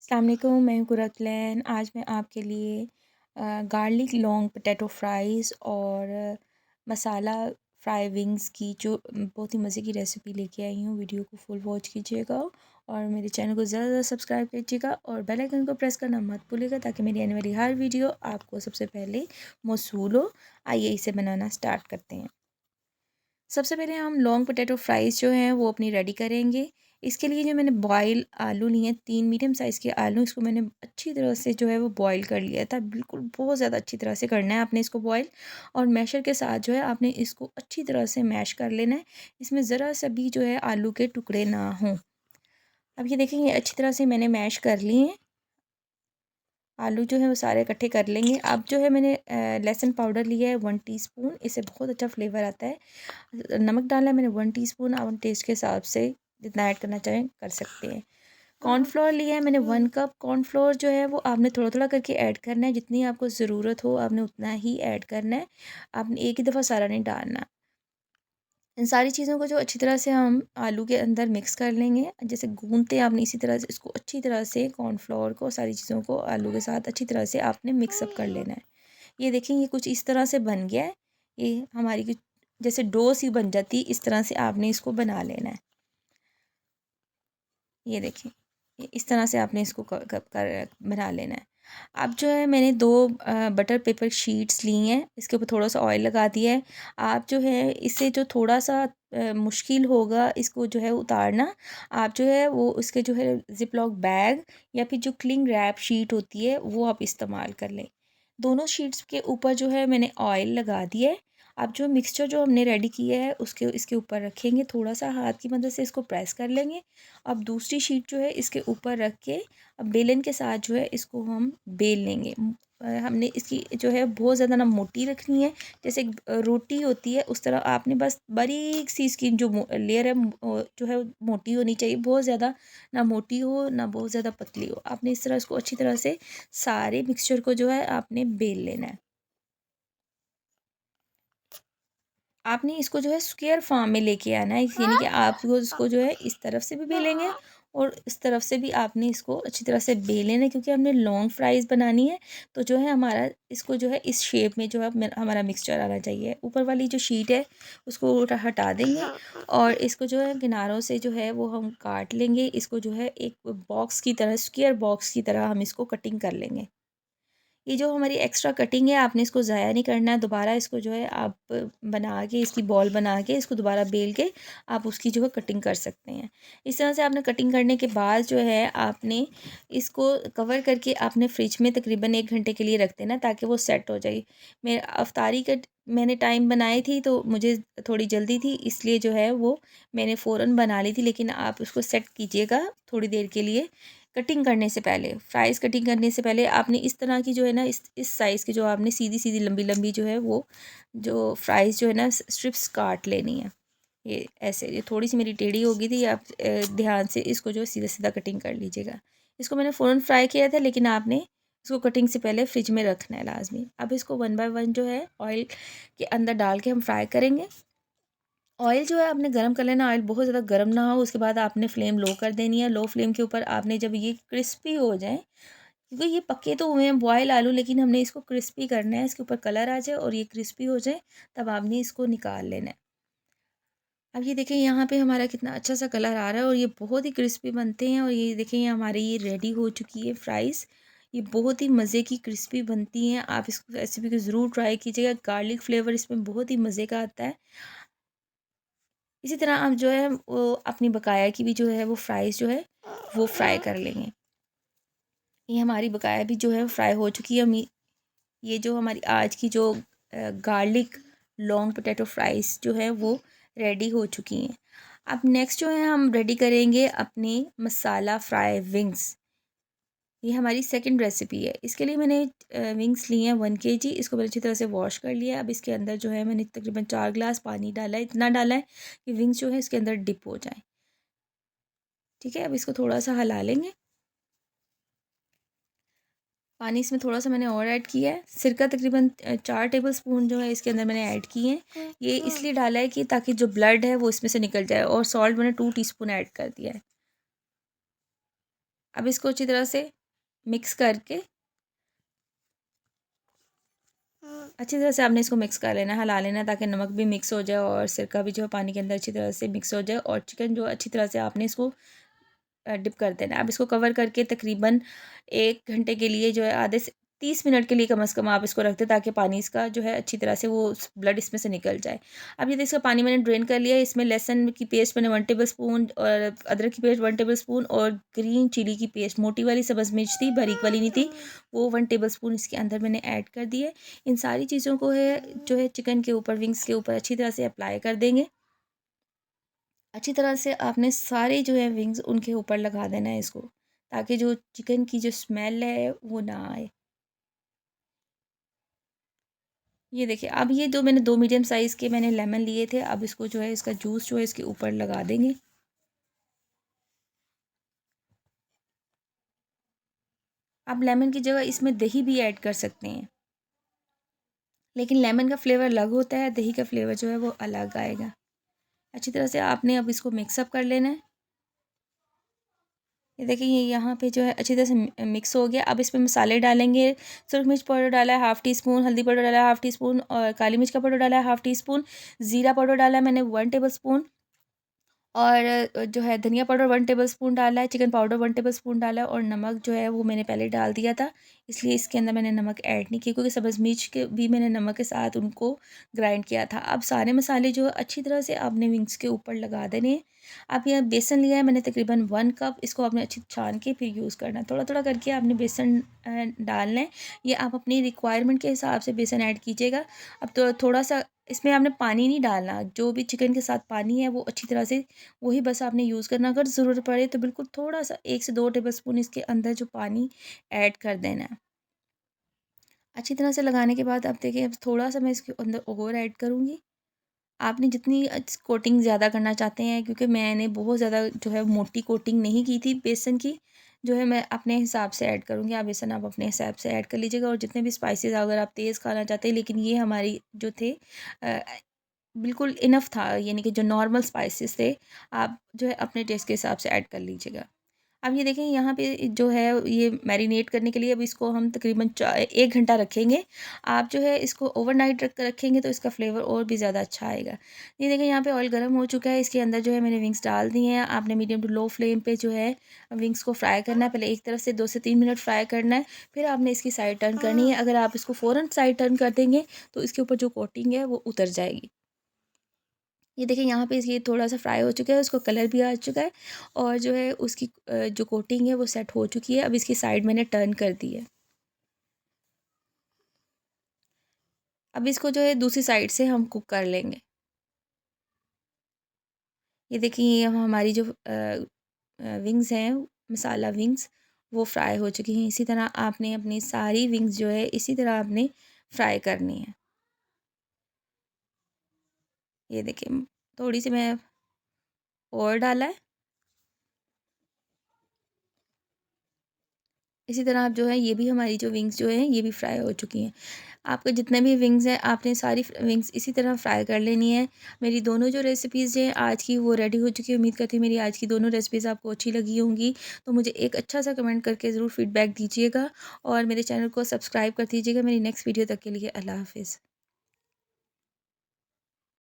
अस्सलाम वालेकुम, मैं हूँ कुरतलैन। आज मैं आपके लिए गार्लिक लॉन्ग पोटैटो फ्राइज़ और मसाला फ्राई विंग्स की जो बहुत ही मज़े की रेसिपी लेके आई हूँ। वीडियो को फुल वॉच कीजिएगा और मेरे चैनल को ज़्यादा से ज़्यादा सब्सक्राइब कीजिएगा और बेल आइकन को प्रेस करना मत भूलिएगा ताकि मेरी आने वाली हर वीडियो आपको सबसे पहले मौसूल हो। आइए इसे बनाना स्टार्ट करते हैं। सबसे पहले हम लॉन्ग पोटैटो फ्राइज़ जो हैं वो अपनी रेडी करेंगे। इसके लिए जो मैंने बॉयल आलू लिए हैं 3 मीडियम साइज़ के आलू, इसको मैंने अच्छी तरह से जो है वो बॉयल कर लिया था। बिल्कुल बहुत ज़्यादा अच्छी तरह से करना है आपने इसको बॉयल, और मैशर के साथ जो है आपने इसको अच्छी तरह से मैश कर लेना है। इसमें ज़रा सा भी जो है आलू के टुकड़े ना हों। अब ये देखेंगे अच्छी तरह से मैंने मैश कर लिए हैं। आलू जो है वो सारे इकट्ठे कर लेंगे। अब जो है मैंने लहसुन पाउडर लिया है 1 टीस्पून, इससे बहुत अच्छा फ्लेवर आता है। नमक डाला है मैंने 1 टीस्पून, आप टेस्ट के हिसाब से जितना ऐड करना चाहें कर सकते हैं। कॉर्नफ्लोर लिया है मैंने 1 कप। कॉर्नफ्लोर जो है वो आपने थोड़ा-थोड़ा करके ऐड करना है, जितनी आपको ज़रूरत हो आपने उतना ही ऐड करना है। आपने एक ही दफ़ा सारा नहीं डालना। इन सारी चीज़ों को जो अच्छी तरह से हम आलू के अंदर मिक्स कर लेंगे। जैसे गूँथते हैं आपने इसी तरह से इसको अच्छी तरह से कॉर्नफ्लोर को, सारी चीज़ों को आलू के साथ अच्छी तरह से आपने मिक्सअप कर लेना है। ये देखें ये कुछ इस तरह से बन गया है। ये हमारी कुछ जैसे डो सी बन जाती है, इस तरह से आपने इसको बना लेना है। ये देखें, इस तरह से आपने इसको बना लेना है। अब जो है मैंने 2 बटर पेपर शीट्स ली हैं, इसके ऊपर थोड़ा-सा ऑयल लगा दिया है। आप जो है इससे जो थोड़ा-सा मुश्किल होगा इसको जो है उतारना, आप जो है वो उसके जो है ज़िप-लॉक बैग या फिर जो क्लिंग रैप शीट होती है वो आप इस्तेमाल कर लें। दोनों शीट्स के ऊपर जो है मैंने ऑयल लगा दिया है। अब जो मिक्सचर जो हमने रेडी किया है उसके इसके ऊपर रखेंगे, थोड़ा-सा हाथ की मदद से इसको प्रेस कर लेंगे। अब दूसरी शीट जो है इसके ऊपर रख के अब बेलन के साथ जो है इसको हम बेल लेंगे। हमने इसकी जो है बहुत ज़्यादा ना मोटी रखनी है, जैसे एक रोटी होती है उस तरह आपने बस बारीक सी इसकी जो लेयर है जो है मोटी होनी चाहिए। बहुत ज़्यादा ना मोटी हो ना बहुत ज़्यादा पतली हो। आपने इस तरह इसको अच्छी तरह से सारे मिक्सचर को जो है आपने बेल लेना है। आपने इसको जो है स्क्वायर फॉर्म में लेके आना है, यानी कि आप वो इसको जो है इस तरफ से भी बेलेंगे और इस तरफ से भी आपने इसको अच्छी तरह से बेल लेना है, क्योंकि हमने लॉन्ग फ्राइज़ बनानी है। तो जो है हमारा इसको जो है इस शेप में जो है हमारा मिक्सचर आना चाहिए। ऊपर वाली जो शीट है उसको हटा देंगे और इसको जो है किनारों से जो है वो हम काट लेंगे। इसको जो है एक बॉक्स की तरह, स्क्वायर बॉक्स की तरह हम इसको कटिंग कर लेंगे। ये जो हमारी एक्स्ट्रा कटिंग है आपने इसको ज़ाया नहीं करना है। दोबारा इसको जो है आप बना के इसकी बॉल बना के इसको दोबारा बेल के आप उसकी जो है कटिंग कर सकते हैं। इस तरह से आपने कटिंग करने के बाद जो है आपने इसको कवर करके आपने फ्रिज में तकरीबन 1 घंटे के लिए रख देना, ताकि वो सेट हो जाए। मैं अफ्तारी का मैंने टाइम बनाई थी तो मुझे थोड़ी जल्दी थी, इसलिए जो है वो मैंने फ़ौरन बना ली थी, लेकिन आप उसको सेट कीजिएगा थोड़ी देर के लिए। कटिंग करने से पहले, फ्राइज़ कटिंग करने से पहले आपने इस तरह की जो है ना इस साइज़ की जो आपने सीधी-सीधी लंबी-लंबी जो है वो जो फ्राइज़ जो है ना स्ट्रिप्स काट लेनी है। ये ऐसे, ये थोड़ी-सी मेरी टेढ़ी हो गई थी, आप ध्यान से इसको जो है सीधा-सीधा कटिंग कर लीजिएगा। इसको मैंने फ़ौरन फ्राई किया था, लेकिन आपने इसको कटिंग से पहले फ्रिज में रखना है लाज़मी। अब इसको 1 बाय 1 जो है ऑयल के अंदर डाल के हम फ्राई करेंगे। ऑयल जो है आपने गरम कर लेना, ऑयल बहुत ज़्यादा गरम ना हो। उसके बाद आपने फ्लेम लो कर देनी है। लो फ्लेम के ऊपर आपने जब ये क्रिस्पी हो जाए, क्योंकि ये पके तो हुए हैं बॉयल आलू, लेकिन हमने इसको क्रिस्पी करना है, इसके ऊपर कलर आ जाए और ये क्रिस्पी हो जाए तब आपने इसको निकाल लेना है। अब ये देखें यहाँ पे हमारा कितना अच्छा सा कलर आ रहा है और ये बहुत ही क्रिस्पी बनते हैं। और ये देखें ये हमारी ये रेडी हो चुकी है फ्राइज़। ये बहुत ही मज़े की क्रिस्पी बनती हैं। आप इस रेसिपी को ज़रूर ट्राई कीजिएगा। गार्लिक फ्लेवर इसमें बहुत ही मज़े का आता है। इसी तरह आप जो है वो अपनी बकाया की भी जो है वो फ्राइज़ जो है वो फ्राई कर लेंगे। ये हमारी बकाया भी जो है फ्राई हो चुकी है। ये जो हमारी आज की जो गार्लिक लॉन्ग पोटैटो फ्राइज़ जो है वो रेडी हो चुकी हैं। अब नेक्स्ट जो है हम रेडी करेंगे अपनी मसाला फ्राई विंग्स। ये हमारी सेकंड रेसिपी है। इसके लिए मैंने विंग्स लिए हैं 1 केजी। इसको मैंने अच्छी तरह से वॉश कर लिया है। अब इसके अंदर जो है मैंने तकरीबन 4 ग्लास पानी डाला है। इतना डाला है कि विंग्स जो है इसके अंदर डिप हो जाएँ। ठीक है, अब इसको थोड़ा-सा हिला लेंगे। पानी इसमें थोड़ा-सा मैंने और ऐड किया है। सिरका तकरीबन 4 टेबलस्पून जो है इसके अंदर मैंने ऐड किए हैं। ये इसलिए डाला है कि ताकि जो ब्लड है वो इसमें से निकल जाए, और सॉल्ट मैंने 2 टीस्पून ऐड कर दिया है। अब इसको अच्छी तरह से मिक्स करके अच्छी तरह से आपने इसको मिक्स कर लेना है, हिला लेना है ताकि नमक भी मिक्स हो जाए और सिरका भी जो है पानी के अंदर अच्छी तरह से मिक्स हो जाए और चिकन जो अच्छी तरह से आपने इसको डिप कर देना है। अब इसको कवर करके तकरीबन 1 घंटे के लिए जो है आधे से 30 मिनट के लिए कम से कम आप इसको रख दें ताकि पानी इसका जो है अच्छी तरह से वो ब्लड इसमें से निकल जाए। अब ये देखिए इसका पानी मैंने ड्रेन कर लिया है। इसमें लहसुन की पेस्ट मैंने 1 टेबलस्पून और अदरक की पेस्ट 1 टेबलस्पून और ग्रीन चिली की पेस्ट मोटी वाली सब्ज़ मिर्च थी, बारीक वाली नहीं थी, वो 1 टेबलस्पून इसके अंदर मैंने ऐड कर दी है। इन सारी चीज़ों को है जो है चिकन के ऊपर, विंग्स के ऊपर अच्छी तरह से अप्लाई कर देंगे। अच्छी तरह से आपने सारे जो है विंग्स उनके ऊपर लगा देना है इसको, ताकि जो चिकन की जो स्मेल है वो ना आए। ये देखिए अब ये जो मैंने 2 मीडियम साइज़ के मैंने लेमन लिए थे, अब इसको जो है इसका जूस जो है इसके ऊपर लगा देंगे। आप लेमन की जगह इसमें दही भी ऐड कर सकते हैं, लेकिन लेमन का फ्लेवर अलग होता है, दही का फ्लेवर जो है वो अलग आएगा। अच्छी तरह से आपने अब इसको मिक्स अप कर लेना है। ये देखिए ये यहाँ पे जो है अच्छी तरह से मिक्स हो गया। अब इसमें मसाले डालेंगे। सुरख मिर्च पाउडर डाला है हाफ़ टी स्पून, हल्दी पाउडर डाला है हाफ़ टी स्पून और काली मिर्च का पाउडर डाला है हाफ़ टी स्पून, ज़ीरा पाउडर डाला है मैंने 1 टेबल स्पून और जो है धनिया पाउडर 1 टेबलस्पून डाला है, चिकन पाउडर 1 टेबलस्पून डाला है और नमक जो है वो मैंने पहले डाल दिया था, इसलिए इसके अंदर मैंने नमक ऐड नहीं किया क्योंकि सब्ज़ मिर्च के भी मैंने नमक के साथ उनको ग्राइंड किया था। अब सारे मसाले जो अच्छी तरह से आपने विंग्स के ऊपर लगा देने हैं। अब यह बेसन लिया है मैंने तकरीबन 1 कप, इसको आपने अच्छी छान के फिर यूज़ करना है। थोड़ा-थोड़ा करके आपने बेसन डालना है। ये आप अपनी रिक्वायरमेंट के हिसाब से बेसन ऐड कीजिएगा। अब तो थोड़ा-सा इसमें आपने पानी नहीं डालना, जो भी चिकन के साथ पानी है वो अच्छी तरह से वही बस आपने यूज़ करना। अगर ज़रूरत पड़े तो बिल्कुल थोड़ा-सा 1 से 2 टेबलस्पून इसके अंदर जो पानी ऐड कर देना है। अच्छी तरह से लगाने के बाद अब देखिए अब थोड़ा-सा मैं इसके अंदर और ऐड करूँगी। आपने जितनी कोटिंग ज़्यादा करना चाहते हैं क्योंकि मैंने बहुत ज़्यादा जो है मोटी कोटिंग नहीं की थी बेसन की, जो है मैं अपने हिसाब से ऐड करूँगी। आप बेसन आप अपने हिसाब से ऐड कर लीजिएगा और जितने भी स्पाइसेस अगर आप तेज़ खाना चाहते हैं लेकिन ये हमारी जो थे अ, बिल्कुल इनफ था, यानी कि जो नॉर्मल स्पाइसेस थे, आप जो है अपने टेस्ट के हिसाब से ऐड कर लीजिएगा। अब ये देखें यहाँ पे जो है ये मैरिनेट करने के लिए अब इसको हम तकरीबन 1 घंटा रखेंगे। आप जो है इसको ओवरनाइट रखेंगे तो इसका फ्लेवर और भी ज़्यादा अच्छा आएगा। ये देखें यहाँ पे ऑयल गर्म हो चुका है, इसके अंदर जो है मैंने विंग्स डाल दिए हैं। आपने मीडियम टू लो फ्लेम पे जो है विंग्स को फ्राई करना है। पहले एक तरफ से 2 से 3 मिनट फ्राई करना है, फिर आपने इसकी साइड टर्न करनी है। अगर आप इसको फ़ौरन साइड टर्न कर देंगे तो इसके ऊपर जो कोटिंग है वो उतर जाएगी। ये देखिए यहाँ पे ये थोड़ा-सा फ्राई हो चुका है, उसको कलर भी आ चुका है और जो है उसकी जो कोटिंग है वो सेट हो चुकी है। अब इसकी साइड मैंने टर्न कर दी है। अब इसको जो है दूसरी साइड से हम कुक कर लेंगे। ये देखिए ये हमारी जो विंग्स हैं, मसाला विंग्स वो फ्राई हो चुकी हैं। इसी तरह आपने अपनी सारी विंग्स जो है इसी तरह आपने फ्राई करनी है। ये देखिए थोड़ी-सी मैं और डाला है। इसी तरह आप जो है ये भी हमारी जो विंग्स जो हैं ये भी फ्राई हो चुकी हैं। आपके जितने भी विंग्स हैं आपने सारी विंग्स इसी तरह फ्राई कर लेनी है। मेरी दोनों जो रेसिपीज़ हैं आज की वो रेडी हो चुकी है। उम्मीद करती हूँ मेरी आज की दोनों रेसिपीज़ आपको अच्छी लगी होंगी। तो मुझे एक अच्छा सा कमेंट करके ज़रूर फीडबैक दीजिएगा और मेरे चैनल को सब्सक्राइब कर दीजिएगा। मेरी नेक्स्ट वीडियो तक के लिए अल्लाह हाफ़िज़।